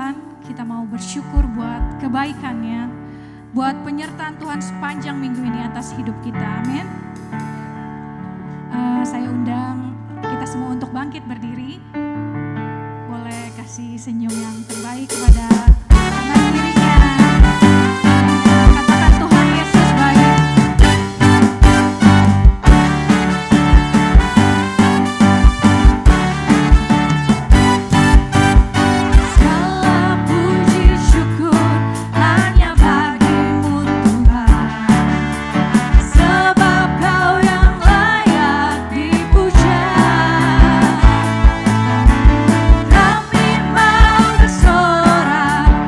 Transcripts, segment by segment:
Tuhan, kita mau bersyukur buat kebaikan-Nya, buat penyertaan Tuhan sepanjang minggu ini atas hidup kita. Amin. Saya undang kita semua untuk bangkit berdiri. Boleh kasih senyum yang terbaik kepada kanan kirinya. Katakan Tuhan Yesus baik. Kami mau bersorak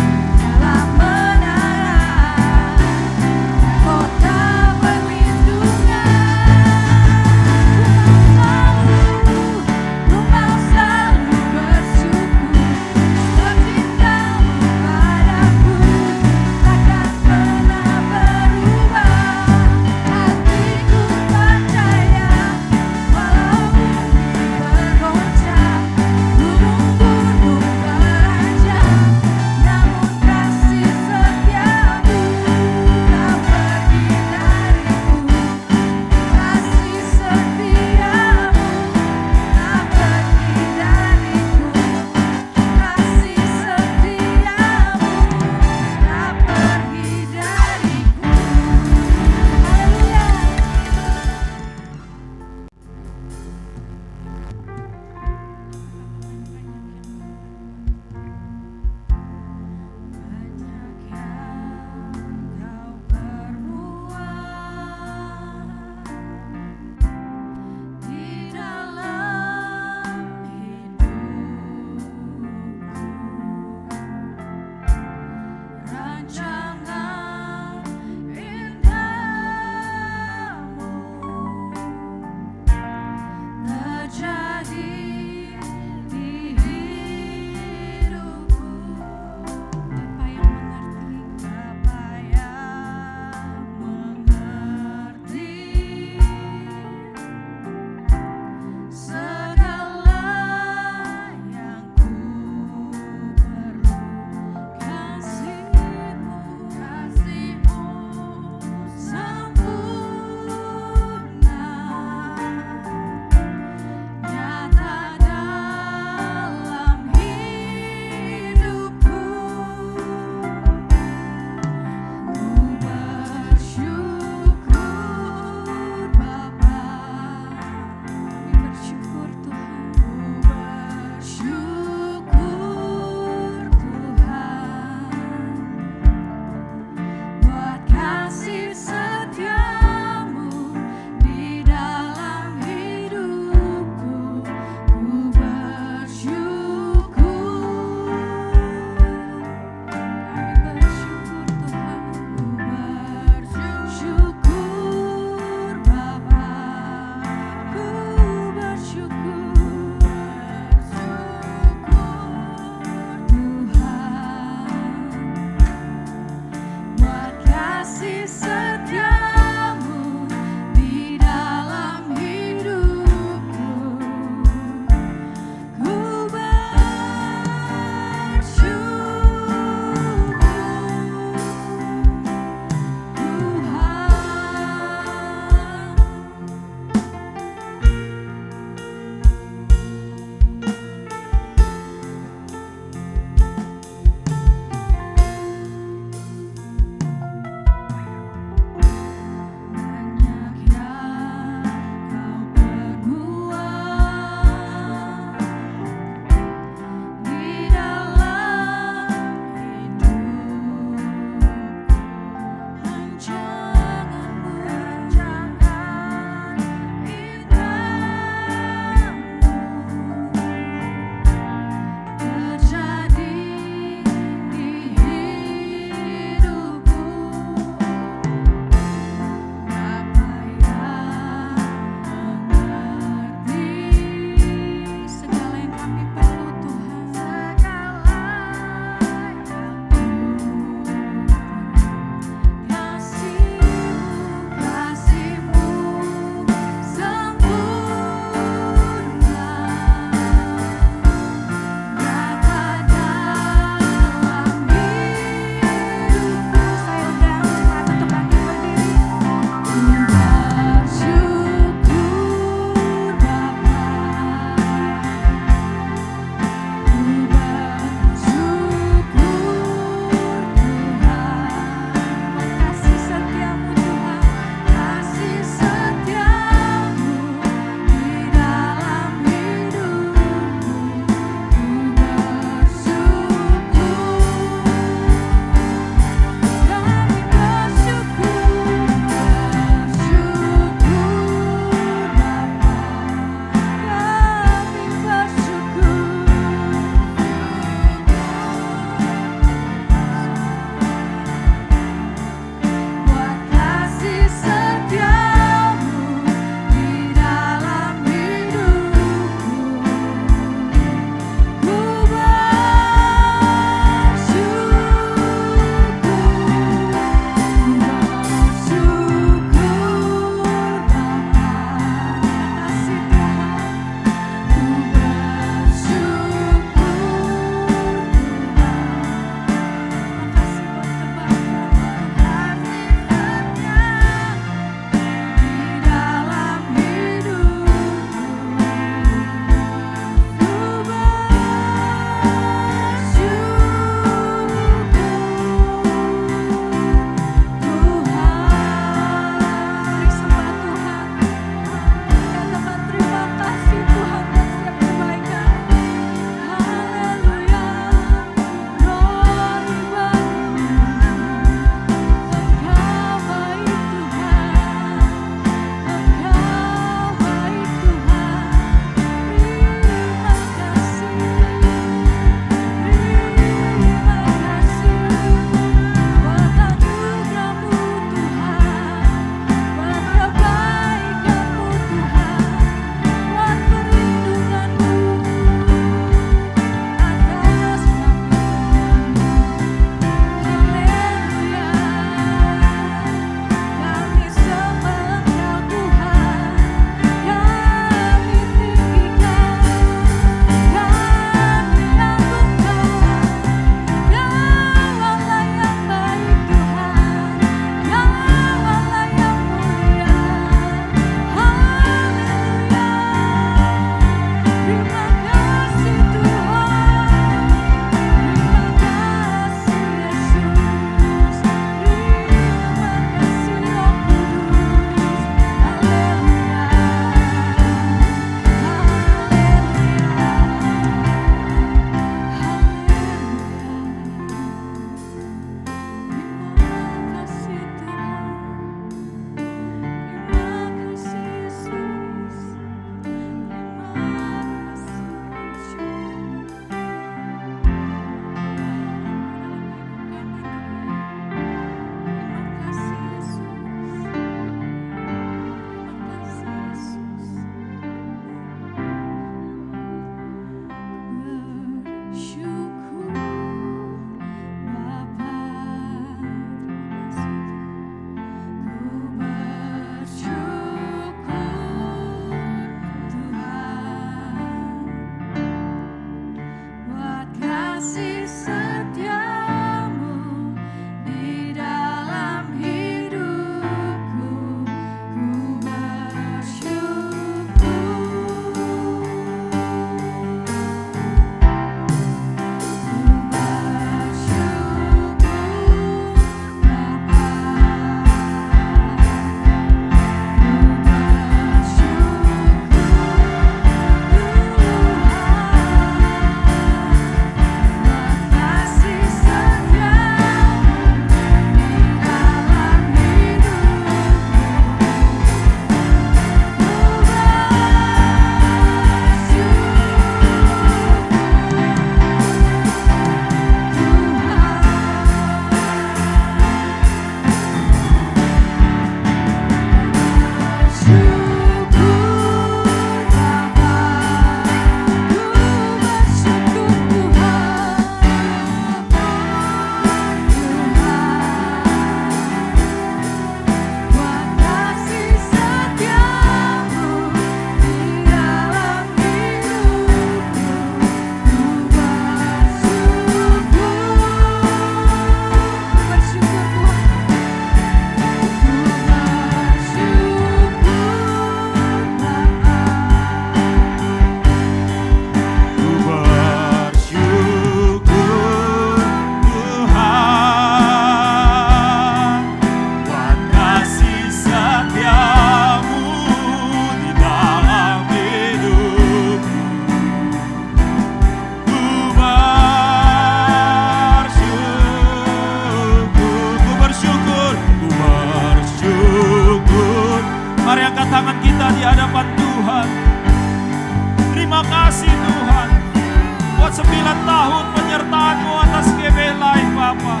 9 tahun penyertaan-Mu atas GB Live Bapa.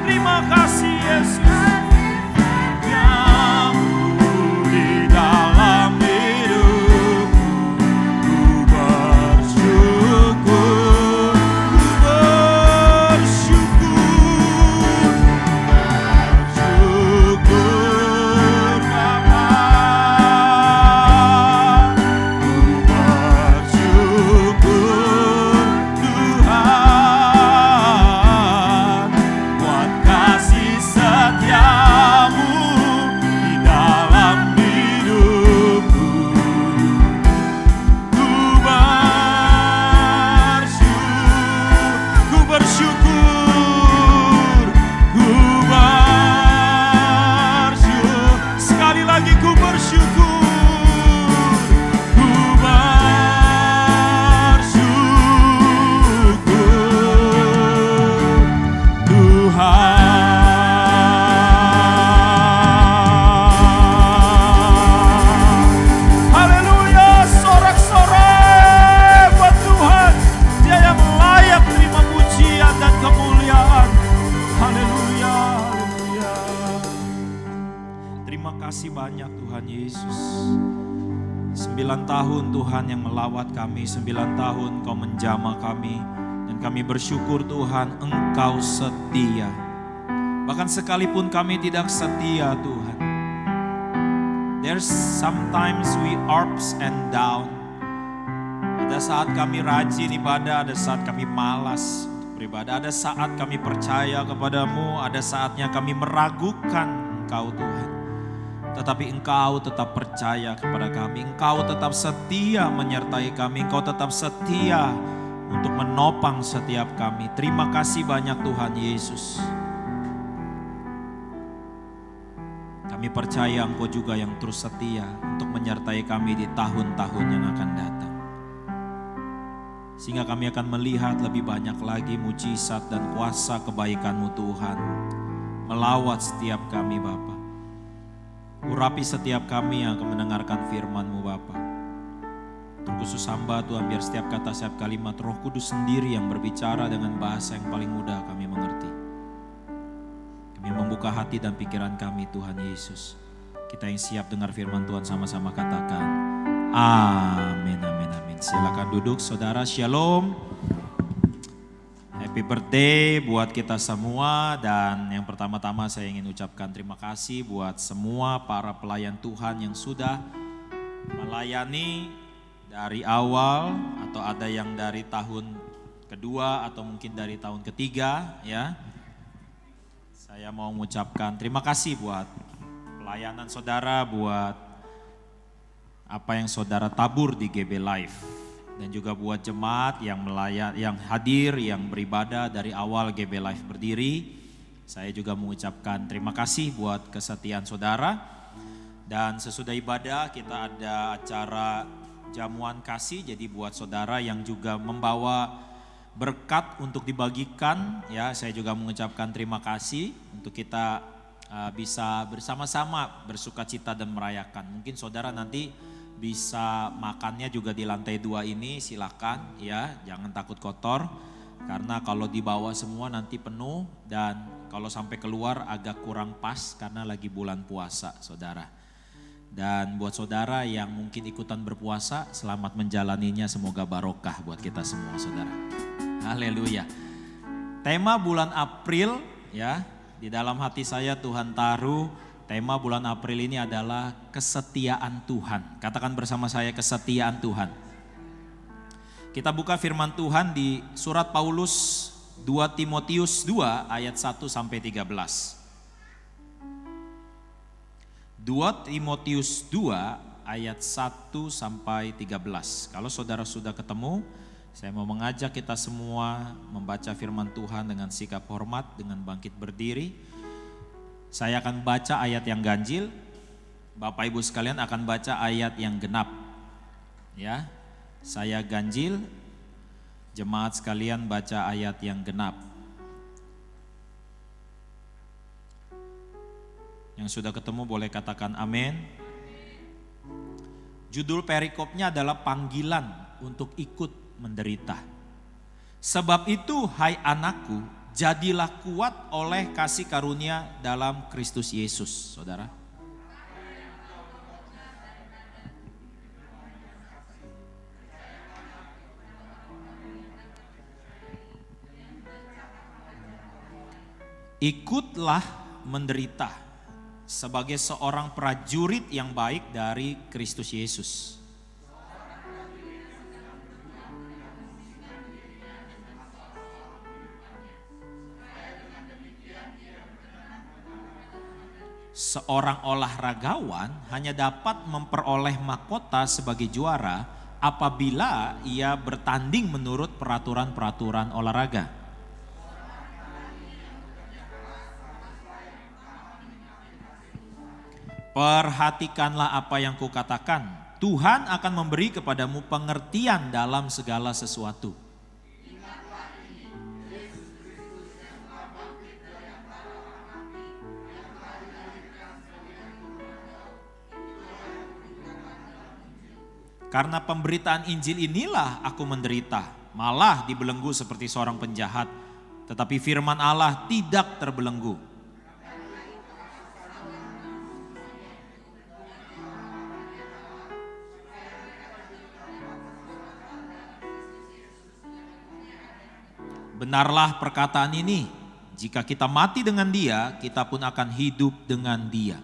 Terima kasih Yesus. Yang di dalam hidupku, ku bersyukur, bersyukur Bapa. Ku bersyukur Tuhan buat kasih setia-Mu di dalam hidupku. Ku bersyukur, ku bersyukur. Sekali lagi ku bersyukur, ku bersyukur Tuhan. Haleluya, sorak-sorai buat Tuhan. Dia yang layak terima pujian dan kemuliaan. Haleluya, haleluya. Terima kasih banyak Tuhan Yesus. 9 tahun Tuhan yang melawat kami, 9 tahun Kau menjamah kami. Dan kami bersyukur Tuhan, Engkau setia. Bahkan sekalipun kami tidak setia Tuhan. There's sometimes we ups and down. Ada saat kami rajin ibadah, ada saat kami malas beribadah, ada saat kami percaya kepadamu, ada saatnya kami meragukan Engkau Tuhan. Tetapi Engkau tetap percaya kepada kami, Engkau tetap setia menyertai kami, Engkau tetap setia untuk menopang setiap kami. Terima kasih banyak Tuhan Yesus. Kami percaya Engkau juga yang terus setia untuk menyertai kami di tahun-tahun yang akan datang. Sehingga kami akan melihat lebih banyak lagi mujizat dan kuasa kebaikan-Mu Tuhan. Melawat setiap kami Bapa. Urapi setiap kami yang akan mendengarkan firman-Mu Bapa. Terkhusus hamba Tuhan, biar setiap kata, setiap kalimat Roh Kudus sendiri yang berbicara dengan bahasa yang paling mudah kami mengerti. Kami membuka hati dan pikiran kami Tuhan Yesus. Kita yang siap dengar firman Tuhan sama-sama katakan amin, amin, amin. Silakan duduk saudara, shalom. Happy birthday buat kita semua. Dan yang pertama-tama saya ingin ucapkan terima kasih buat semua para pelayan Tuhan yang sudah melayani dari awal, atau ada yang dari tahun kedua atau mungkin dari tahun ketiga ya. Saya mau mengucapkan terima kasih buat pelayanan saudara, buat apa yang saudara tabur di GB Live. Dan juga buat jemaat yang yang hadir, yang beribadah dari awal GB Live berdiri. Saya juga mengucapkan terima kasih buat kesetiaan saudara. Dan sesudah ibadah kita ada acara jamuan kasih. Jadi buat saudara yang juga membawa berkat untuk dibagikan, ya saya juga mengucapkan terima kasih untuk kita bisa bersama-sama bersukacita dan merayakan. Mungkin saudara nanti bisa makannya juga di lantai 2 ini, silakan ya, jangan takut kotor. Karena kalau dibawa semua nanti penuh, dan kalau sampai keluar agak kurang pas karena lagi bulan puasa saudara. Dan buat saudara yang mungkin ikutan berpuasa, selamat menjalaninya, semoga barokah buat kita semua saudara. Haleluya. Tema bulan April ya, di dalam hati saya Tuhan taruh tema bulan April ini adalah kesetiaan Tuhan. Katakan bersama saya, kesetiaan Tuhan. Kita buka firman Tuhan di surat Paulus 2 Timotius 2 ayat 1 sampai 13. 2 Timotius 2 ayat 1 sampai 13. Kalau saudara sudah ketemu, saya mau mengajak kita semua membaca firman Tuhan dengan sikap hormat, dengan bangkit berdiri. Saya akan baca ayat yang ganjil, Bapak Ibu sekalian akan baca ayat yang genap. Ya, saya ganjil, jemaat sekalian baca ayat yang genap. Yang sudah ketemu boleh katakan amin. Judul perikopnya adalah panggilan untuk ikut menderita. Sebab itu, hai anakku, jadilah kuat oleh kasih karunia dalam Kristus Yesus, saudara. Ikutlah menderita sebagai seorang prajurit yang baik dari Kristus Yesus. Seorang olahragawan hanya dapat memperoleh mahkota sebagai juara apabila ia bertanding menurut peraturan-peraturan olahraga. Perhatikanlah apa yang kukatakan. Tuhan akan memberi kepadamu pengertian dalam segala sesuatu. Karena pemberitaan Injil inilah aku menderita, malah dibelenggu seperti seorang penjahat. Tetapi firman Allah tidak terbelenggu. Benarlah perkataan ini, jika kita mati dengan Dia, kita pun akan hidup dengan Dia.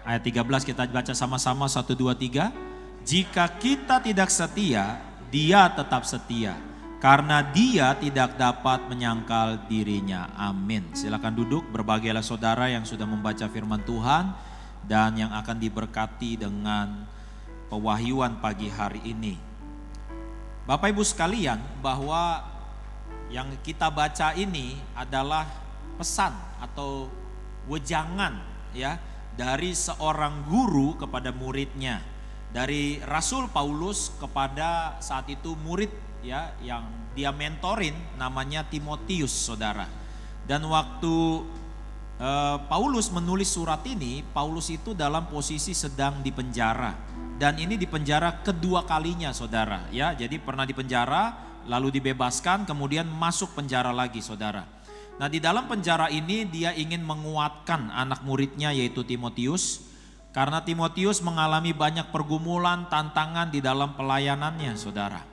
Ayat 13 kita baca sama-sama 1, 2, 3. Jika kita tidak setia, Dia tetap setia. Karena Dia tidak dapat menyangkal dirinya. Amin. Silakan duduk, berbahagialah saudara yang sudah membaca firman Tuhan dan yang akan diberkati dengan pewahyuan pagi hari ini. Bapak Ibu sekalian, bahwa yang kita baca ini adalah pesan atau wejangan ya dari seorang guru kepada muridnya, dari Rasul Paulus kepada saat itu murid ya yang dia mentorin, namanya Timotius, saudara. Dan waktu Paulus menulis surat ini, Paulus itu dalam posisi sedang dipenjara, dan ini dipenjara kedua kalinya, saudara ya. Jadi pernah dipenjara, lalu dibebaskan, kemudian masuk penjara lagi, saudara. Nah, di dalam penjara ini dia ingin menguatkan anak muridnya yaitu Timotius, karena Timotius mengalami banyak pergumulan, tantangan di dalam pelayanannya, saudara.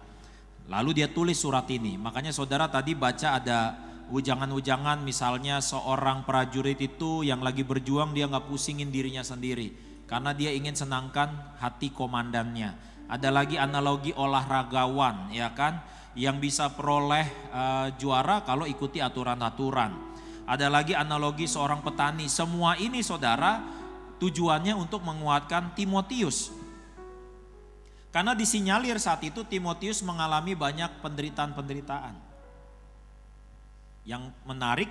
Lalu dia tulis surat ini. Makanya saudara tadi baca ada ujangan-ujangan, misalnya seorang prajurit itu yang lagi berjuang, dia gak pusingin dirinya sendiri karena dia ingin senangkan hati komandannya. Ada lagi analogi olahragawan, ya kan, yang bisa peroleh juara kalau ikuti aturan-aturan. Ada lagi analogi seorang petani. Semua ini, saudara, tujuannya untuk menguatkan Timotius. Karena disinyalir saat itu Timotius mengalami banyak penderitaan-penderitaan. Yang menarik,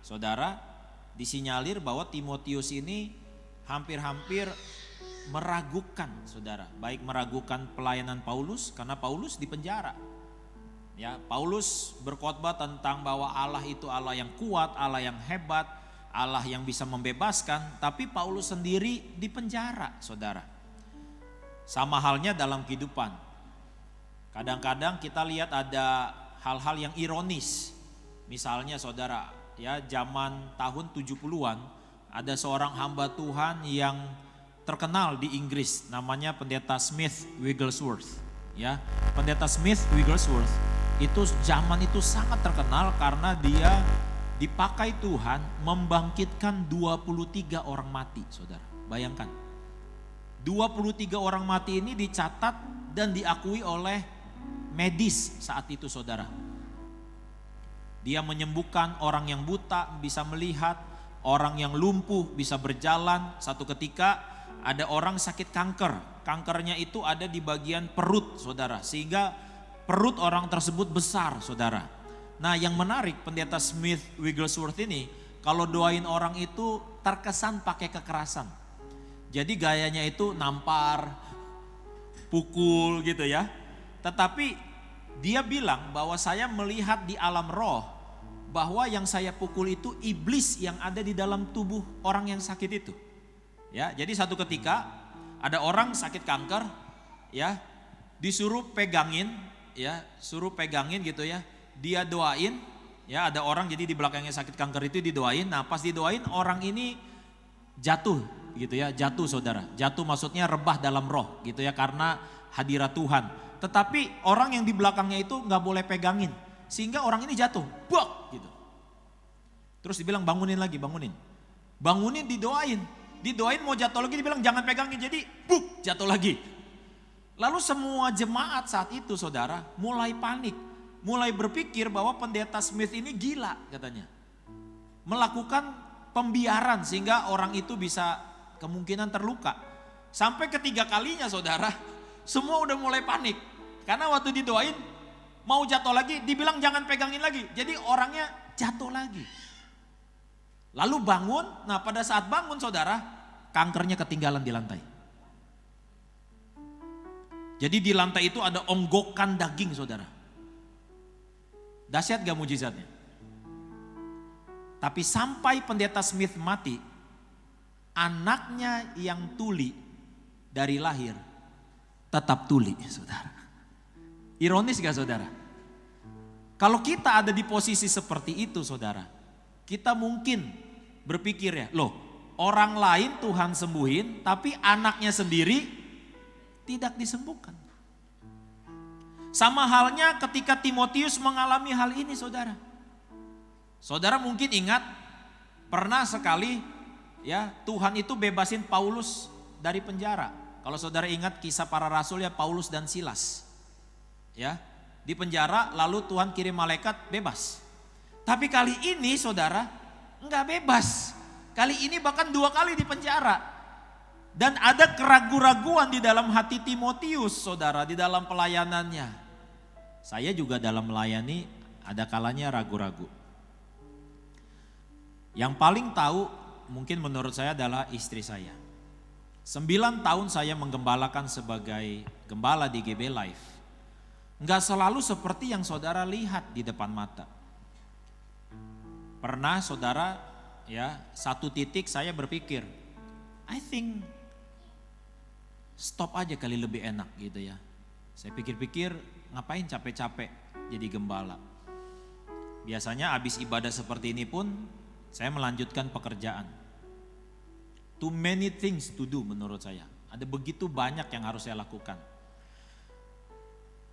saudara, disinyalir bahwa Timotius ini hampir-hampir meragukan, saudara. Baik meragukan pelayanan Paulus karena Paulus dipenjara. Ya, Paulus berkhotbah tentang bahwa Allah itu Allah yang kuat, Allah yang hebat, Allah yang bisa membebaskan, tapi Paulus sendiri dipenjara, saudara. Sama halnya dalam kehidupan. Kadang-kadang kita lihat ada hal-hal yang ironis. Misalnya, saudara, ya zaman tahun 70-an ada seorang hamba Tuhan yang terkenal di Inggris, namanya Pendeta Smith Wigglesworth. Ya, Pendeta Smith Wigglesworth itu zaman itu sangat terkenal karena dia dipakai Tuhan membangkitkan 23 orang mati, saudara. Bayangkan, 23 orang mati ini dicatat dan diakui oleh medis saat itu, saudara. Dia menyembuhkan orang yang buta bisa melihat, orang yang lumpuh bisa berjalan. Satu ketika ada orang sakit kanker, kankernya itu ada di bagian perut, saudara, sehingga perut orang tersebut besar, saudara. Nah, yang menarik, Pendeta Smith Wigglesworth ini kalau doain orang itu terkesan pakai kekerasan. Jadi gayanya itu nampar, pukul gitu ya. Tetapi dia bilang bahwa saya melihat di alam roh bahwa yang saya pukul itu iblis yang ada di dalam tubuh orang yang sakit itu. Ya, jadi satu ketika ada orang sakit kanker, ya, disuruh pegangin, ya, suruh pegangin gitu ya. Dia doain, ya, ada orang jadi di belakangnya sakit kanker itu didoain. Nah, pas didoain orang ini jatuh gitu ya, jatuh saudara. Jatuh maksudnya rebah dalam roh gitu ya karena hadirat Tuhan. Tetapi orang yang di belakangnya itu nggak boleh pegangin. Sehingga orang ini jatuh, bok gitu. Terus dibilang bangunin lagi, bangunin. Bangunin didoain. Didoain mau jatuh lagi dibilang jangan pegangin, jadi buk jatuh lagi. Lalu semua jemaat saat itu saudara mulai panik. Mulai berpikir bahwa pendeta Smith ini gila katanya. Melakukan pembiaran sehingga orang itu bisa kemungkinan terluka. Sampai ketiga kalinya saudara semua udah mulai panik. Karena waktu didoain mau jatuh lagi dibilang jangan pegangin lagi. Jadi orangnya jatuh lagi. Lalu bangun, nah pada saat bangun saudara, kankernya ketinggalan di lantai. Jadi di lantai itu ada onggokan daging saudara. Dahsyat gak mujizatnya? Tapi sampai pendeta Smith mati, anaknya yang tuli dari lahir tetap tuli saudara. Ironis gak saudara? Kalau kita ada di posisi seperti itu saudara, kita mungkin berpikir ya, loh orang lain Tuhan sembuhin tapi anaknya sendiri tidak disembuhkan. Sama halnya ketika Timotius mengalami hal ini saudara. Saudara mungkin ingat pernah sekali ya Tuhan itu bebasin Paulus dari penjara. Kalau saudara ingat kisah para rasul ya Paulus dan Silas. Ya, di penjara lalu Tuhan kirim malaikat bebas. Tapi kali ini saudara enggak bebas. Kali ini bahkan 2 kali di penjara. Dan ada keraguan-raguan di dalam hati Timotius saudara di dalam pelayanannya. Saya juga dalam melayani ada kalanya ragu-ragu. Yang paling tahu mungkin menurut saya adalah istri saya. 9 tahun saya menggembalakan sebagai gembala di GB Life. Enggak selalu seperti yang saudara lihat di depan mata. Pernah saudara ya satu titik saya berpikir, I think stop aja kali lebih enak gitu ya. Saya pikir-pikir ngapain capek-capek jadi gembala. Biasanya habis ibadah seperti ini pun saya melanjutkan pekerjaan. Too many things to do menurut saya. Ada begitu banyak yang harus saya lakukan.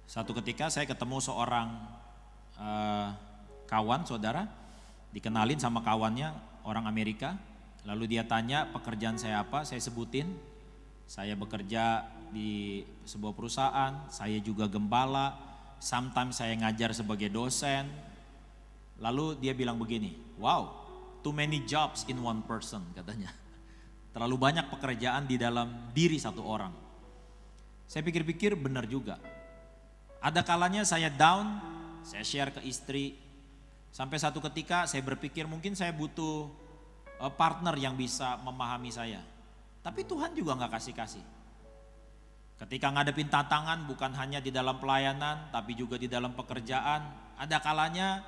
Satu ketika saya ketemu seorang kawan saudara, dikenalin sama kawannya orang Amerika. Lalu dia tanya pekerjaan saya apa, saya sebutin. Saya bekerja di sebuah perusahaan, saya juga gembala, sometimes saya ngajar sebagai dosen. Lalu dia bilang begini, wow, too many jobs in one person katanya. Terlalu banyak pekerjaan di dalam diri satu orang. Saya pikir-pikir benar juga. Ada kalanya saya down, saya share ke istri. Sampai satu ketika saya berpikir mungkin saya butuh partner yang bisa memahami saya. Tapi Tuhan juga gak kasih-kasih. Ketika ngadepin tantangan bukan hanya di dalam pelayanan tapi juga di dalam pekerjaan. Ada kalanya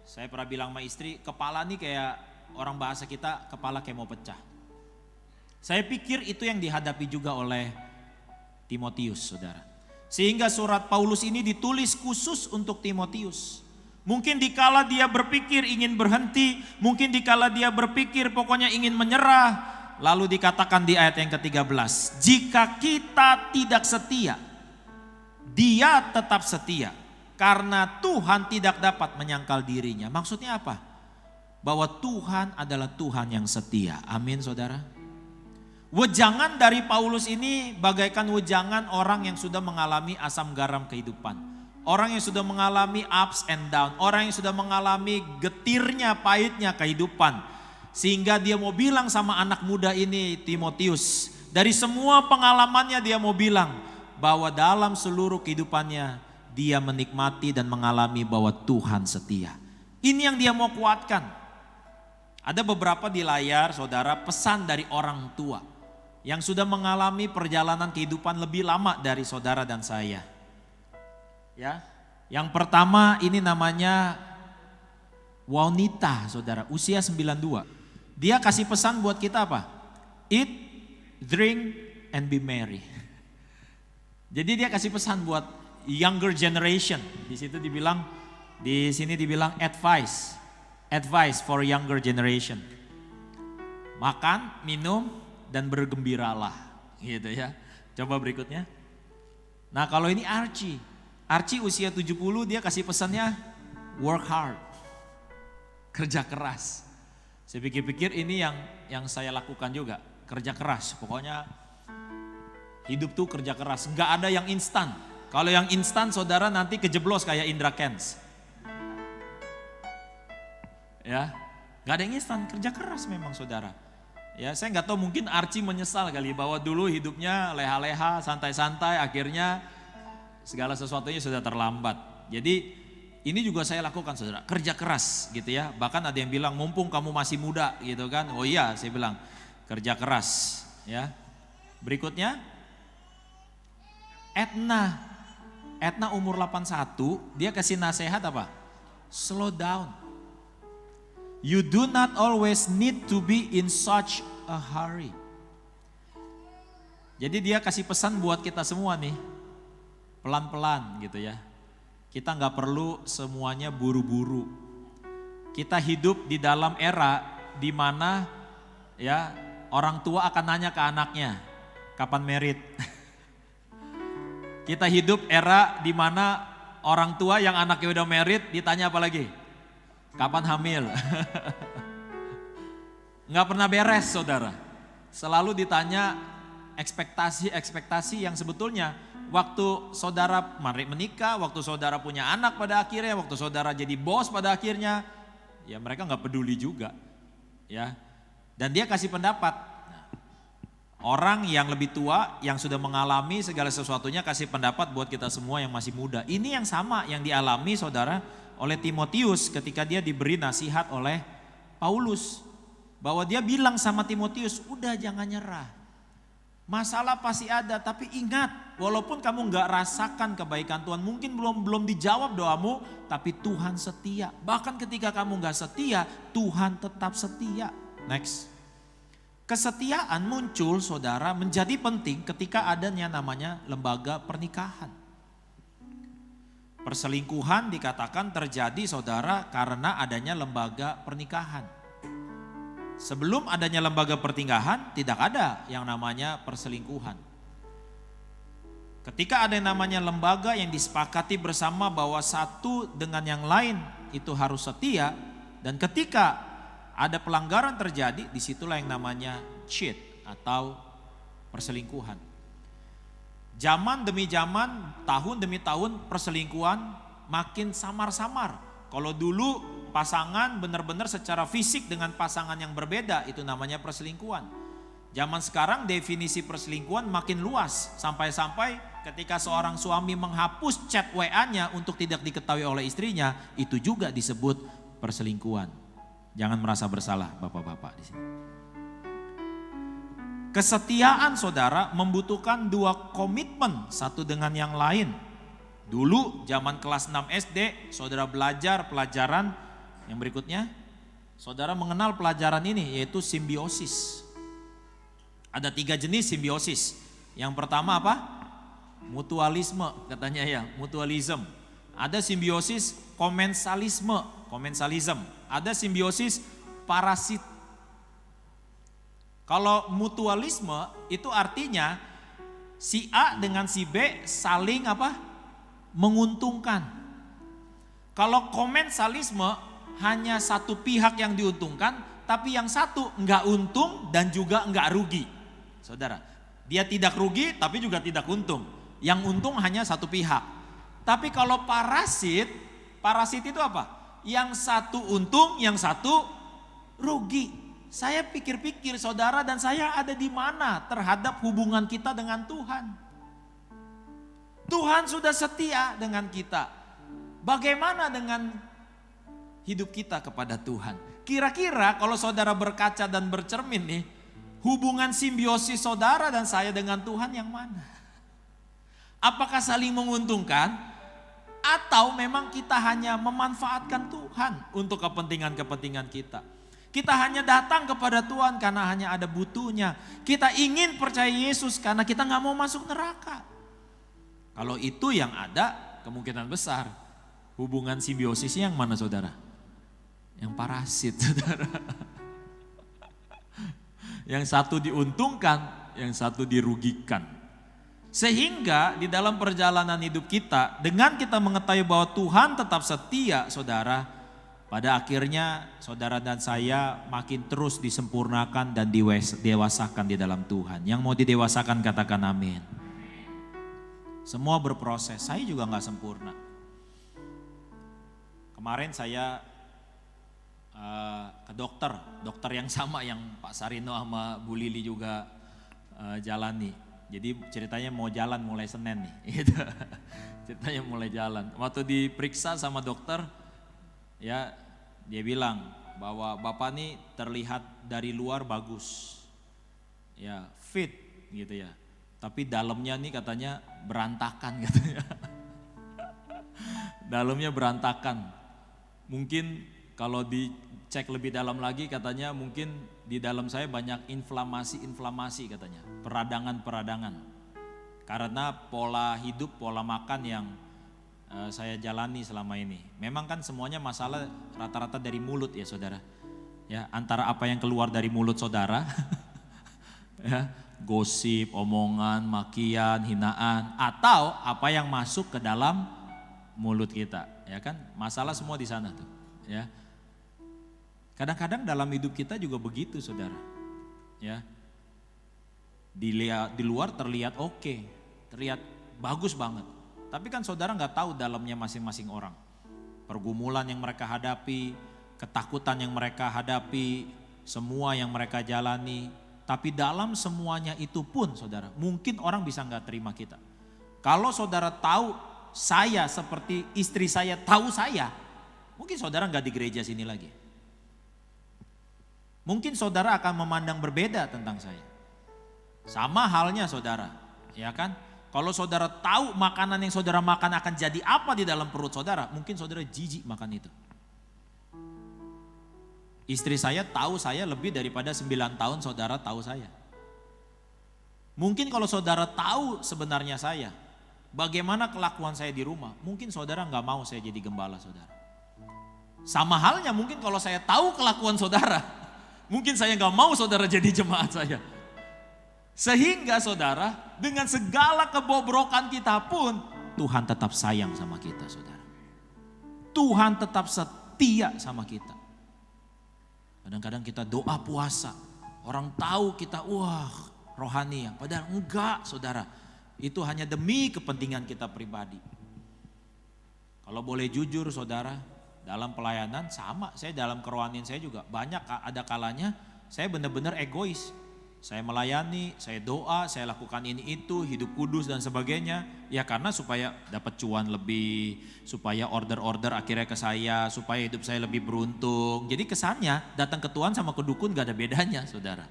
saya pernah bilang sama istri, kepala nih kayak orang bahasa kita, kepala kayak mau pecah. Saya pikir itu yang dihadapi juga oleh Timotius saudara. Sehingga surat Paulus ini ditulis khusus untuk Timotius. Mungkin dikala dia berpikir ingin berhenti, mungkin dikala dia berpikir pokoknya ingin menyerah. Lalu dikatakan di ayat yang ke-13, jika kita tidak setia, dia tetap setia. Karena Tuhan tidak dapat menyangkal dirinya. Maksudnya apa? Bahwa Tuhan adalah Tuhan yang setia. Amin saudara. Wejangan dari Paulus ini bagaikan wejangan orang yang sudah mengalami asam garam kehidupan. Orang yang sudah mengalami ups and down. Orang yang sudah mengalami getirnya, pahitnya kehidupan. Sehingga dia mau bilang sama anak muda ini Timotius. Dari semua pengalamannya dia mau bilang bahwa dalam seluruh kehidupannya dia menikmati dan mengalami bahwa Tuhan setia. Ini yang dia mau kuatkan. Ada beberapa di layar saudara pesan dari orang tua yang sudah mengalami perjalanan kehidupan lebih lama dari saudara dan saya. Ya, yang pertama ini namanya wanita saudara, usia 92. Dia kasih pesan buat kita apa? Eat, drink, and be merry. Jadi dia kasih pesan buat younger generation. Di sini dibilang advice for younger generation. Makan, minum, dan bergembiralah, gitu ya. Coba berikutnya. Nah kalau ini Archie usia 70, dia kasih pesannya work hard, kerja keras. Saya pikir-pikir ini yang saya lakukan juga, kerja keras. Pokoknya hidup tuh kerja keras, nggak ada yang instan. Kalau yang instan saudara nanti kejeblos kayak Indra Kents. Ya, nggak ada yang instan, kerja keras memang saudara. Ya, saya nggak tahu, mungkin Archie menyesal kali bahwa dulu hidupnya leha-leha, santai-santai, akhirnya segala sesuatunya sudah terlambat. Jadi ini juga saya lakukan saudara, kerja keras gitu ya. Bahkan ada yang bilang mumpung kamu masih muda gitu kan. Oh iya, saya bilang kerja keras ya. Berikutnya Etna umur 81, dia kasih nasihat apa? Slow down. You do not always need to be in such a hurry. Jadi dia kasih pesan buat kita semua nih, pelan-pelan gitu ya. Kita nggak perlu semuanya buru-buru. Kita hidup di dalam era di mana ya orang tua akan nanya ke anaknya, kapan merit? Kita hidup era di mana orang tua yang anaknya udah merit ditanya apa lagi? Kapan hamil? Nggak pernah beres saudara. Selalu ditanya ekspektasi yang sebetulnya waktu saudara menikah, waktu saudara punya anak pada akhirnya, waktu saudara jadi bos pada akhirnya, ya mereka nggak peduli juga, ya. Dan dia kasih pendapat. Nah, orang yang lebih tua, yang sudah mengalami segala sesuatunya kasih pendapat buat kita semua yang masih muda. Ini yang sama yang dialami saudara oleh Timotius ketika dia diberi nasihat oleh Paulus, bahwa dia bilang sama Timotius, udah jangan nyerah. Masalah pasti ada, tapi ingat, walaupun kamu nggak rasakan kebaikan Tuhan, mungkin belum dijawab doamu, tapi Tuhan setia. Bahkan ketika kamu nggak setia, Tuhan tetap setia. Next. Kesetiaan muncul saudara menjadi penting ketika adanya namanya lembaga pernikahan. Perselingkuhan dikatakan terjadi saudara karena adanya lembaga pernikahan. Sebelum adanya lembaga pernikahan tidak ada yang namanya perselingkuhan. Ketika ada yang namanya lembaga yang disepakati bersama bahwa satu dengan yang lain itu harus setia, dan ketika ada pelanggaran terjadi, disitulah yang namanya cheat atau perselingkuhan. Zaman demi zaman, tahun demi tahun perselingkuhan makin samar-samar. Kalau dulu pasangan benar-benar secara fisik dengan pasangan yang berbeda, itu namanya perselingkuhan. Zaman sekarang definisi perselingkuhan makin luas, sampai-sampai ketika seorang suami menghapus chat WA-nya untuk tidak diketahui oleh istrinya, itu juga disebut perselingkuhan. Jangan merasa bersalah bapak-bapak di sini. Kesetiaan saudara membutuhkan dua komitmen satu dengan yang lain. Dulu zaman kelas 6 SD, saudara belajar pelajaran yang berikutnya. Saudara mengenal pelajaran ini yaitu simbiosis. Ada 3 jenis simbiosis. Yang pertama apa? Mutualisme katanya ya, mutualism. Ada simbiosis komensalism. Ada simbiosis parasit. Kalau mutualisme itu artinya si A dengan si B saling apa? Menguntungkan. Kalau komensalisme hanya satu pihak yang diuntungkan, tapi yang satu enggak untung dan juga enggak rugi. Saudara, dia tidak rugi tapi juga tidak untung. Yang untung hanya satu pihak. Tapi kalau parasit itu apa? Yang satu untung, yang satu rugi. Saya pikir-pikir saudara dan saya ada di mana terhadap hubungan kita dengan Tuhan. Tuhan sudah setia dengan kita. Bagaimana dengan hidup kita kepada Tuhan? Kira-kira kalau saudara berkaca dan bercermin nih, hubungan simbiosis saudara dan saya dengan Tuhan yang mana? Apakah saling menguntungkan? Atau memang kita hanya memanfaatkan Tuhan untuk kepentingan-kepentingan kita? Kita hanya datang kepada Tuhan karena hanya ada butuhnya. Kita ingin percaya Yesus karena kita gak mau masuk neraka. Kalau itu yang ada, kemungkinan besar hubungan simbiosisnya yang mana saudara? Yang parasit saudara. Yang satu diuntungkan, yang satu dirugikan. Sehingga di dalam perjalanan hidup kita, dengan kita mengetahui bahwa Tuhan tetap setia saudara, pada akhirnya saudara dan saya makin terus disempurnakan dan didewasakan di dalam Tuhan. Yang mau didewasakan katakan amin. Semua berproses, saya juga gak sempurna. Kemarin saya ke dokter yang sama yang Pak Sarino sama Bu Lili juga jalani. Jadi ceritanya mau jalan mulai Senin nih. Gitu. Ceritanya mulai jalan. Waktu diperiksa sama dokter, ya dia bilang bahwa Bapak nih terlihat dari luar bagus. Ya fit gitu ya. Tapi dalamnya nih katanya berantakan katanya. Dalamnya berantakan. Mungkin kalau dicek lebih dalam lagi katanya mungkin di dalam saya banyak inflamasi katanya. Peradangan. Karena pola hidup, pola makan yang saya jalani selama ini. Memang kan semuanya masalah rata-rata dari mulut ya saudara. Ya, antara apa yang keluar dari mulut saudara, ya, gosip, omongan, makian, hinaan, atau apa yang masuk ke dalam mulut kita, ya kan? Masalah semua di sana tuh, ya. Kadang-kadang dalam hidup kita juga begitu saudara, ya. Di luar terlihat oke, terlihat bagus banget. Tapi kan saudara nggak tahu dalamnya masing-masing orang. Pergumulan yang mereka hadapi, ketakutan yang mereka hadapi, semua yang mereka jalani. Tapi dalam semuanya itu pun saudara, mungkin orang bisa nggak terima kita. Kalau saudara tahu saya seperti istri saya tahu saya, mungkin saudara nggak di gereja sini lagi. Mungkin saudara akan memandang berbeda tentang saya. Sama halnya saudara, ya kan? Kalau saudara tahu makanan yang saudara makan akan jadi apa di dalam perut saudara, mungkin saudara jijik makan itu. Istri saya tahu saya lebih daripada 9 tahun saudara tahu saya. Mungkin kalau saudara tahu sebenarnya saya, bagaimana kelakuan saya di rumah, mungkin saudara gak mau saya jadi gembala saudara. Sama halnya mungkin kalau saya tahu kelakuan saudara, mungkin saya gak mau saudara jadi jemaat saya. Sehingga saudara, dengan segala kebobrokan kita pun, Tuhan tetap sayang sama kita saudara. Tuhan tetap setia sama kita. Kadang-kadang kita doa puasa, orang tahu kita wah rohani ya, padahal enggak saudara. Itu hanya demi kepentingan kita pribadi. Kalau boleh jujur saudara, dalam pelayanan sama, saya dalam kerohanian saya juga banyak ada kalanya saya benar-benar egois. Saya melayani, saya doa, saya lakukan ini itu, hidup kudus dan sebagainya. Ya karena supaya dapat cuan lebih, supaya order-order akhirnya ke saya, supaya hidup saya lebih beruntung. Jadi kesannya datang ke Tuhan sama ke dukun gak ada bedanya saudara.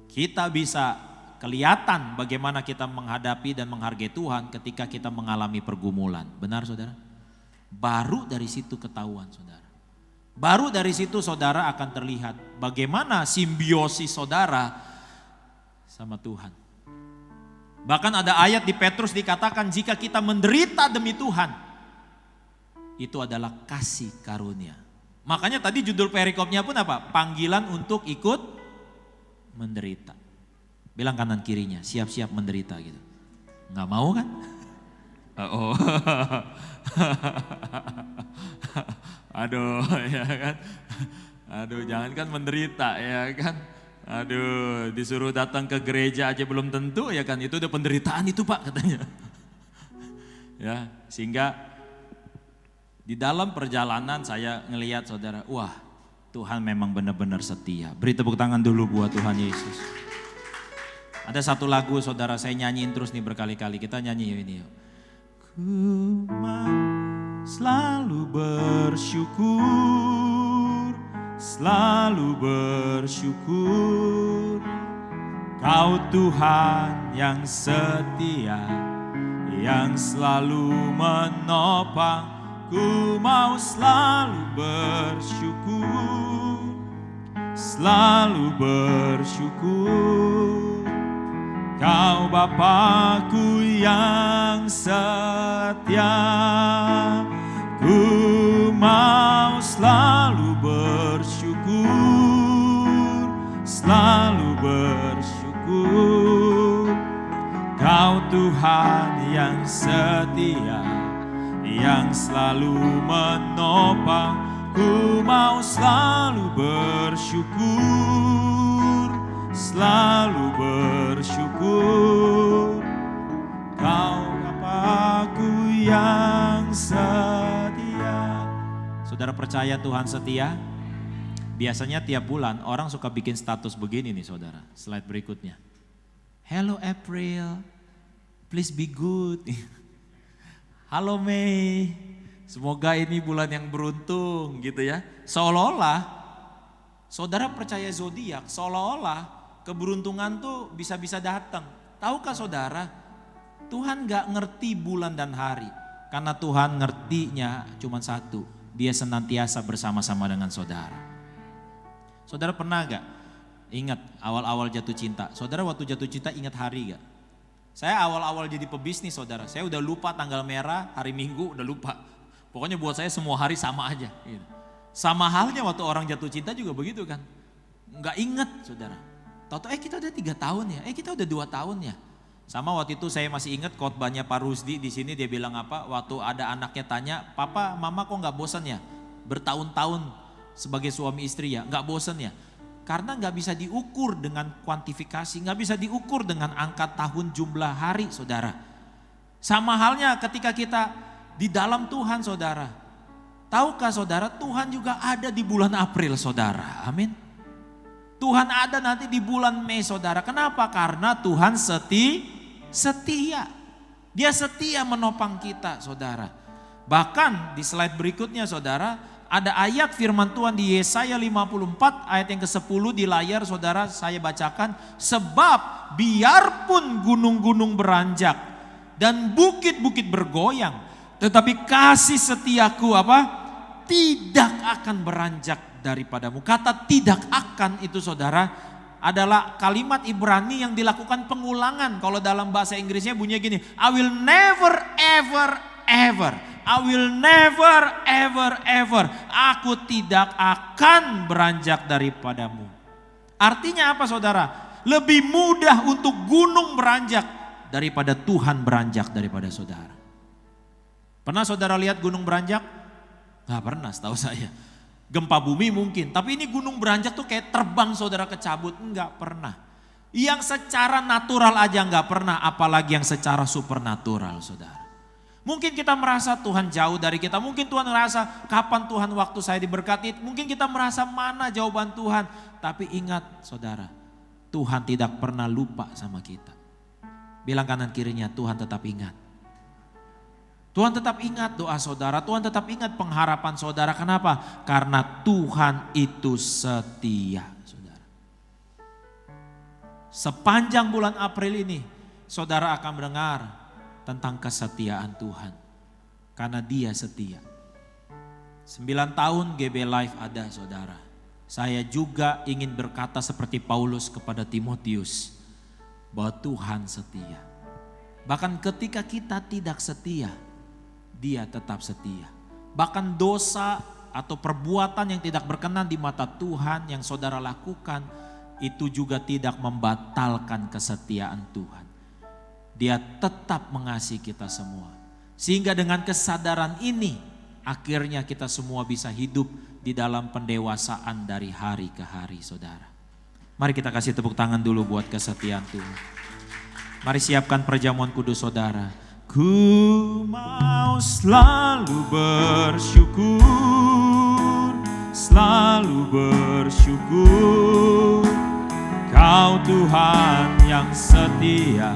Kita bisa kelihatan bagaimana kita menghadapi dan menghargai Tuhan ketika kita mengalami pergumulan. Benar saudara? Baru dari situ ketahuan saudara. Baru dari situ saudara akan terlihat bagaimana simbiosis saudara sama Tuhan. Bahkan ada ayat di Petrus dikatakan jika kita menderita demi Tuhan, itu adalah kasih karunia. Makanya tadi judul perikopnya pun apa? Panggilan untuk ikut menderita. Bilang kanan kirinya, siap-siap menderita gitu. Nggak mau kan? Oh. Aduh ya kan, aduh jangan kan menderita ya kan, aduh disuruh datang ke gereja aja belum tentu ya kan, itu udah penderitaan itu Pak katanya. Ya sehingga di dalam perjalanan saya ngelihat saudara, wah Tuhan memang benar-benar setia. Beri tepuk tangan dulu buat Tuhan Yesus. Ada satu lagu saudara saya nyanyiin terus nih berkali-kali, kita nyanyi yuk ini yuk. Ku selalu bersyukur, Kau Tuhan yang setia, yang selalu menopang. ku mau selalu bersyukur, selalu bersyukur. Kau Bapa-Ku yang setia, ku mau selalu bersyukur, selalu bersyukur. Kau Tuhan yang setia, yang selalu menopang, ku mau selalu bersyukur, selalu bersyukur. Kau Bapa-Ku yang setia. Saudara percaya Tuhan setia? Biasanya tiap bulan orang suka bikin status begini nih saudara. Slide berikutnya. Hello April, please be good. Halo Mei, semoga ini bulan yang beruntung gitu ya. Seolah-olah saudara percaya zodiak, seolah-olah keberuntungan tuh bisa-bisa datang. Tahukah saudara, Tuhan gak ngerti bulan dan hari. Karena Tuhan ngertinya cuma satu, Dia senantiasa bersama-sama dengan saudara. Saudara pernah gak ingat awal-awal jatuh cinta? Saudara waktu jatuh cinta ingat hari gak? Saya awal-awal jadi pebisnis saudara, saya udah lupa tanggal merah, hari Minggu udah lupa. Pokoknya buat saya semua hari sama aja. Sama halnya waktu orang jatuh cinta juga begitu kan. Gak inget saudara. Tahu-tahu kita udah 3 tahun ya, kita udah 2 tahun ya. Sama waktu itu saya masih ingat khotbahnya Pak Rusdi di sini, dia bilang apa? Waktu ada anaknya tanya, "Papa, Mama kok nggak bosan ya? Bertahun-tahun sebagai suami istri ya, nggak bosan ya?" Karena nggak bisa diukur dengan kuantifikasi, nggak bisa diukur dengan angka tahun, jumlah hari, saudara. Sama halnya ketika kita di dalam Tuhan, saudara. Tahukah saudara, Tuhan juga ada di bulan April, saudara. Amin. Tuhan ada nanti di bulan Mei, saudara. Kenapa? Karena Tuhan setia. Dia setia menopang kita, saudara. Bahkan di slide berikutnya, saudara, ada ayat firman Tuhan di Yesaya 54 ayat yang ke-10 di layar, saudara, saya bacakan. Sebab biarpun gunung-gunung beranjak dan bukit-bukit bergoyang, tetapi kasih setiaku tidak akan beranjak daripadamu. Kata tidak akan itu saudara adalah kalimat Ibrani yang dilakukan pengulangan. Kalau dalam bahasa Inggrisnya bunyinya gini, I will never ever ever, I will never ever ever, aku tidak akan beranjak daripadamu. Artinya apa saudara? Lebih mudah untuk gunung beranjak daripada Tuhan beranjak daripada saudara. Pernah saudara lihat gunung beranjak? Gak pernah setahu saya. Gempa bumi mungkin, tapi ini gunung beranjak tuh kayak terbang saudara kecabut, enggak pernah. Yang secara natural aja enggak pernah, apalagi yang secara supernatural saudara. Mungkin kita merasa Tuhan jauh dari kita, mungkin Tuhan merasa kapan Tuhan waktu saya diberkati, mungkin kita merasa mana jawaban Tuhan. Tapi ingat saudara, Tuhan tidak pernah lupa sama kita. Bilang kanan kirinya, Tuhan tetap ingat. Tuhan tetap ingat doa saudara, Tuhan tetap ingat pengharapan saudara. Kenapa? Karena Tuhan itu setia, saudara. Sepanjang bulan April ini, saudara akan mendengar tentang kesetiaan Tuhan. Karena Dia setia. 9 tahun GB Live ada saudara. Saya juga ingin berkata seperti Paulus kepada Timotius, bahwa Tuhan setia. Bahkan ketika kita tidak setia, Dia tetap setia. Bahkan dosa atau perbuatan yang tidak berkenan di mata Tuhan yang saudara lakukan, itu juga tidak membatalkan kesetiaan Tuhan. Dia tetap mengasihi kita semua. Sehingga dengan kesadaran ini, akhirnya kita semua bisa hidup di dalam pendewasaan dari hari ke hari, saudara. Mari kita kasih tepuk tangan dulu buat kesetiaan Tuhan. Mari siapkan perjamuan kudus saudara. Ku mau selalu bersyukur, selalu bersyukur. Kau Tuhan yang setia,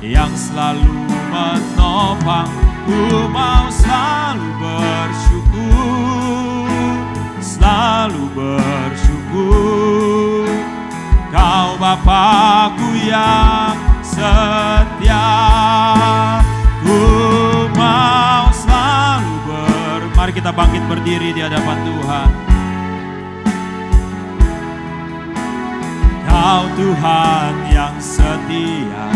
yang selalu menopang. Ku mau selalu bersyukur, selalu bersyukur. Kau Bapa-Ku yang setia, ku mau selalu bersyukur. berdiri di hadapan Tuhan. Kau Tuhan yang setia,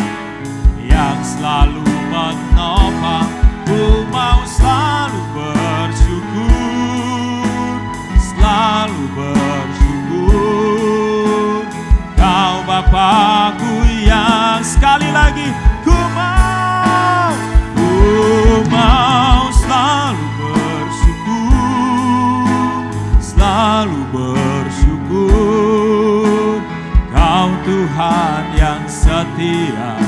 yang selalu menopang. Ku mau selalu bersyukur, selalu bersyukur. Kau Bapakku yang sekali lagi ku mau selalu bersyukur, selalu bersyukur. Kau Tuhan yang setia,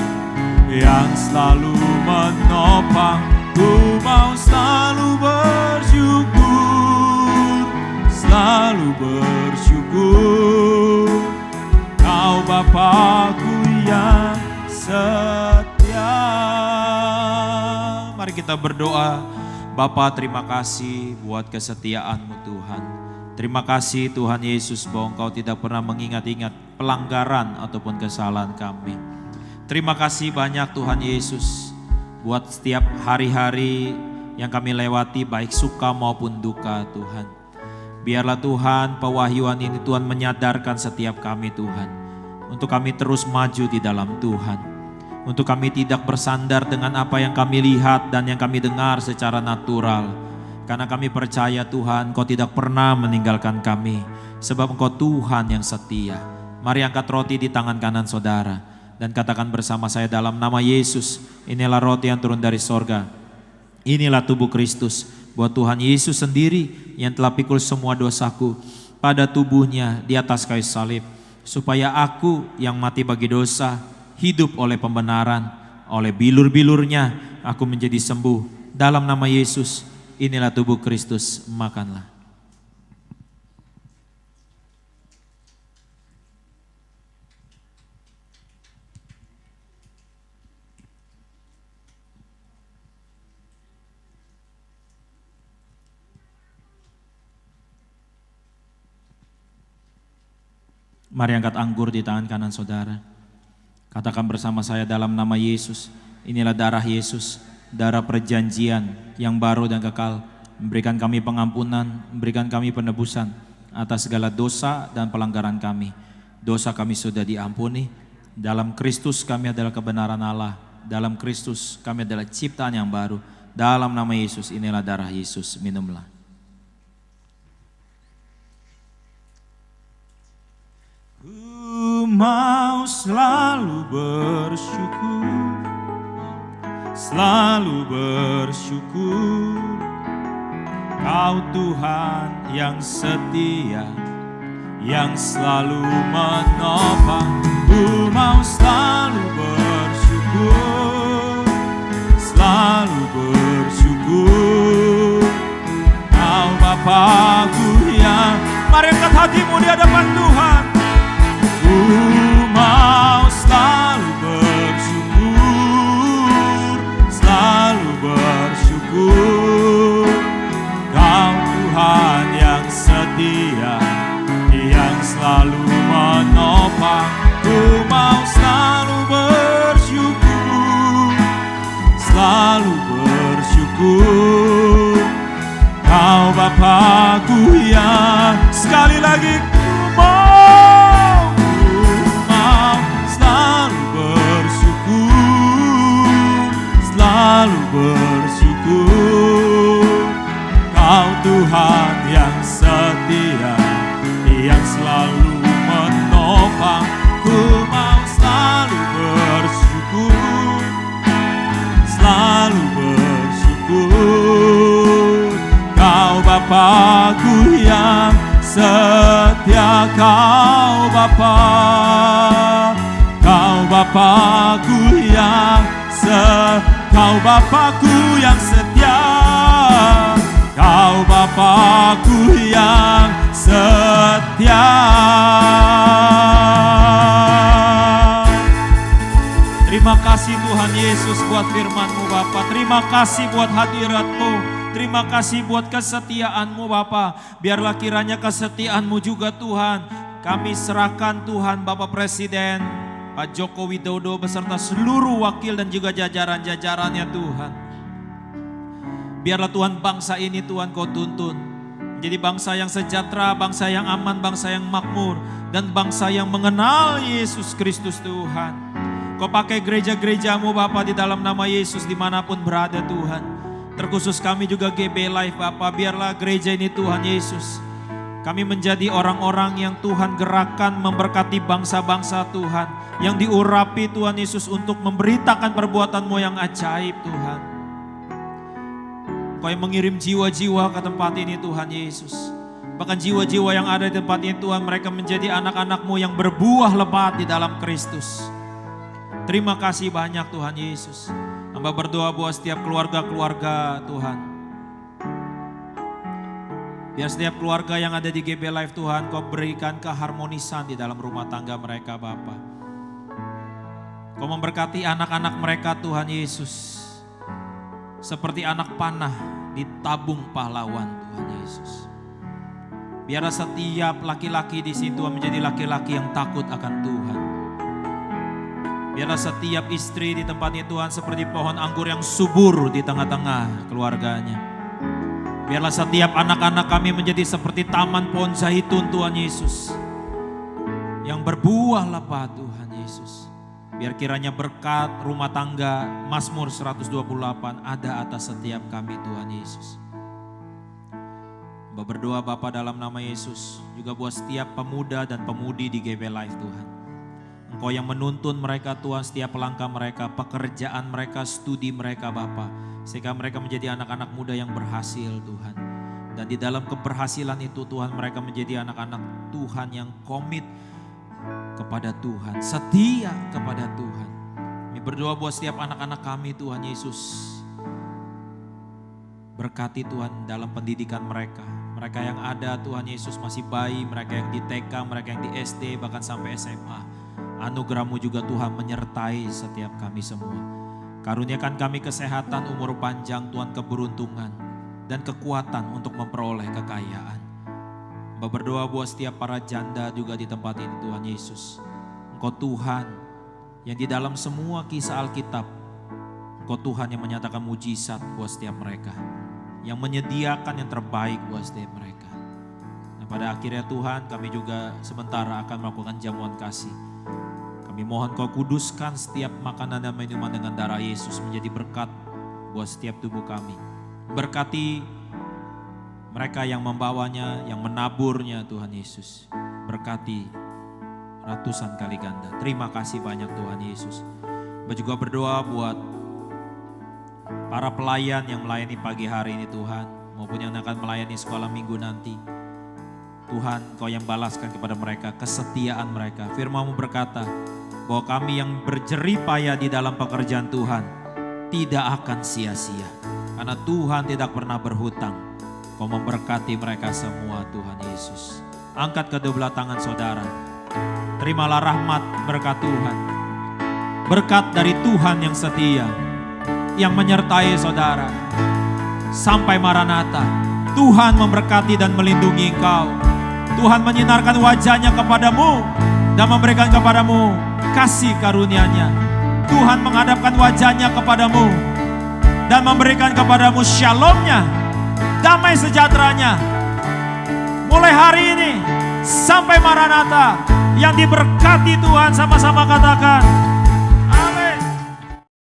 yang selalu menopang. Ku mau selalu bersyukur, selalu bersyukur. Kau Bapakku yang setia. Mari kita berdoa. Bapa, terima kasih buat kesetiaan-Mu Tuhan. Terima kasih Tuhan Yesus bahwa Engkau tidak pernah mengingat-ingat pelanggaran ataupun kesalahan kami. Terima kasih banyak Tuhan Yesus buat setiap hari-hari yang kami lewati, baik suka maupun duka Tuhan. Biarlah Tuhan pewahyuan ini Tuhan menyadarkan setiap kami Tuhan, untuk kami terus maju di dalam Tuhan. Untuk kami tidak bersandar dengan apa yang kami lihat dan yang kami dengar secara natural. Karena kami percaya Tuhan Kau tidak pernah meninggalkan kami, sebab Engkau Tuhan yang setia. Mari angkat roti di tangan kanan saudara dan katakan bersama saya dalam nama Yesus, inilah roti yang turun dari sorga. Inilah tubuh Kristus, buat Tuhan Yesus sendiri yang telah pikul semua dosaku pada tubuhnya di atas kayu salib. Supaya aku yang mati bagi dosa, hidup oleh pembenaran, oleh bilur-bilurnya aku menjadi sembuh. Dalam nama Yesus, inilah tubuh Kristus, makanlah. Mari angkat anggur di tangan kanan saudara. Katakan bersama saya dalam nama Yesus, inilah darah Yesus, darah perjanjian yang baru dan kekal, memberikan kami pengampunan, memberikan kami penebusan atas segala dosa dan pelanggaran kami. Dosa kami sudah diampuni, dalam Kristus kami adalah kebenaran Allah, dalam Kristus kami adalah ciptaan yang baru. Dalam nama Yesus, inilah darah Yesus, minumlah. Ku mau selalu bersyukur, selalu bersyukur. Kau Tuhan yang setia, yang selalu menopang. Ku mau selalu bersyukur, selalu bersyukur. Kau Bapakku yang, mari angkat hatimu di hadapan Tuhan. Ku mau selalu bersyukur, selalu bersyukur. Kau Tuhan yang setia, yang selalu menopang. Ku mau selalu bersyukur, selalu bersyukur. Kau Bapakku yang, sekali lagi ku mau selalu bersyukur, selalu bersyukur. Kau Tuhan yang setia, yang selalu menopang. Ku mau selalu bersyukur, selalu bersyukur. Kau Bapakku yang setia, Kau Bapa, Kau Bapakku yang Kau Bapakku yang setia, Kau Bapakku yang setia. Terima kasih Tuhan Yesus buat firman-Mu Bapa. Terima kasih buat hadirat-Mu. Terima kasih buat kesetiaan-Mu Bapa. Biarlah kiranya kesetiaan-Mu juga Tuhan. Kami serahkan Tuhan Bapak Presiden Pak Joko Widodo beserta seluruh wakil dan juga jajaran-jajarannya Tuhan. Biarlah Tuhan bangsa ini Tuhan Kau tuntun. Jadi bangsa yang sejahtera, bangsa yang aman, bangsa yang makmur, dan bangsa yang mengenal Yesus Kristus Tuhan. Kau pakai gereja-gerejamu Bapa di dalam nama Yesus dimanapun berada Tuhan. Terkhusus kami juga GB Life Bapa, biarlah gereja ini Tuhan Yesus. Kami menjadi orang-orang yang Tuhan gerakkan memberkati bangsa-bangsa Tuhan. Yang diurapi Tuhan Yesus untuk memberitakan perbuatan-Mu yang ajaib Tuhan. Kau yang mengirim jiwa-jiwa ke tempat ini Tuhan Yesus. Bahkan jiwa-jiwa yang ada di tempat ini Tuhan, mereka menjadi anak-anak-Mu yang berbuah lebat di dalam Kristus. Terima kasih banyak Tuhan Yesus. Hamba berdoa buat setiap keluarga-keluarga Tuhan. Biar setiap keluarga yang ada di GB Live Tuhan, Kau berikan keharmonisan di dalam rumah tangga mereka Bapa. Kau memberkati anak-anak mereka Tuhan Yesus. Seperti anak panah di tabung pahlawan Tuhan Yesus. Biarlah setiap laki-laki di sini Tuhan menjadi laki-laki yang takut akan Tuhan. Biarlah setiap istri di tempat ini Tuhan seperti pohon anggur yang subur di tengah-tengah keluarganya. Biarlah setiap anak-anak kami menjadi seperti taman pohon zaitun Tuhan Yesus. Yang berbuah lebat Tuhan Yesus. Biar kiranya berkat rumah tangga Mazmur 128 ada atas setiap kami Tuhan Yesus. Berdoa Bapa dalam nama Yesus. Juga buat setiap pemuda dan pemudi di GB Live Tuhan. Engkau yang menuntun mereka Tuhan setiap langkah mereka, pekerjaan mereka, studi mereka Bapa. Sehingga mereka menjadi anak-anak muda yang berhasil Tuhan. Dan di dalam keberhasilan itu Tuhan mereka menjadi anak-anak Tuhan yang komit kepada Tuhan, setia kepada Tuhan. Kami berdoa buat setiap anak-anak kami Tuhan Yesus. Berkati Tuhan dalam pendidikan mereka. Mereka yang ada Tuhan Yesus masih bayi, mereka yang di TK, mereka yang di SD, bahkan sampai SMA. Anugerah-Mu juga Tuhan menyertai setiap kami semua. Karuniakan kami kesehatan, umur panjang Tuhan, keberuntungan dan kekuatan untuk memperoleh kekayaan. Berdoa buat setiap para janda juga di tempat ini Tuhan Yesus. Engkau Tuhan yang di dalam semua kisah Alkitab, Engkau Tuhan yang menyatakan mujizat buat setiap mereka. Yang menyediakan yang terbaik buat setiap mereka. Nah pada akhirnya Tuhan kami juga sementara akan melakukan jamuan kasih. Kami mohon Kau kuduskan setiap makanan dan minuman dengan darah Yesus menjadi berkat buat setiap tubuh kami. Berkati mereka yang membawanya, yang menaburnya Tuhan Yesus. Berkati ratusan kali ganda. Terima kasih banyak Tuhan Yesus. Kami juga berdoa buat para pelayan yang melayani pagi hari ini Tuhan. Maupun yang akan melayani sekolah minggu nanti. Tuhan Kau yang balaskan kepada mereka kesetiaan mereka. Firman-Mu berkata bahwa kami yang berjerih payah di dalam pekerjaan Tuhan tidak akan sia-sia. Karena Tuhan tidak pernah berhutang. Kau memberkati mereka semua Tuhan Yesus. Angkat kedua belah tangan saudara. Terimalah rahmat berkat Tuhan. Berkat dari Tuhan yang setia. Yang menyertai saudara. Sampai Maranatha. Tuhan memberkati dan melindungi engkau. Tuhan menyinarkan wajahnya kepadamu. Dan memberikan kepadamu kasih karunia-Nya. Tuhan menghadapkan wajahnya kepadamu. Dan memberikan kepadamu shalom-Nya. Damai sejahteranya. Mulai hari ini sampai Maranatha. Yang diberkati Tuhan sama-sama katakan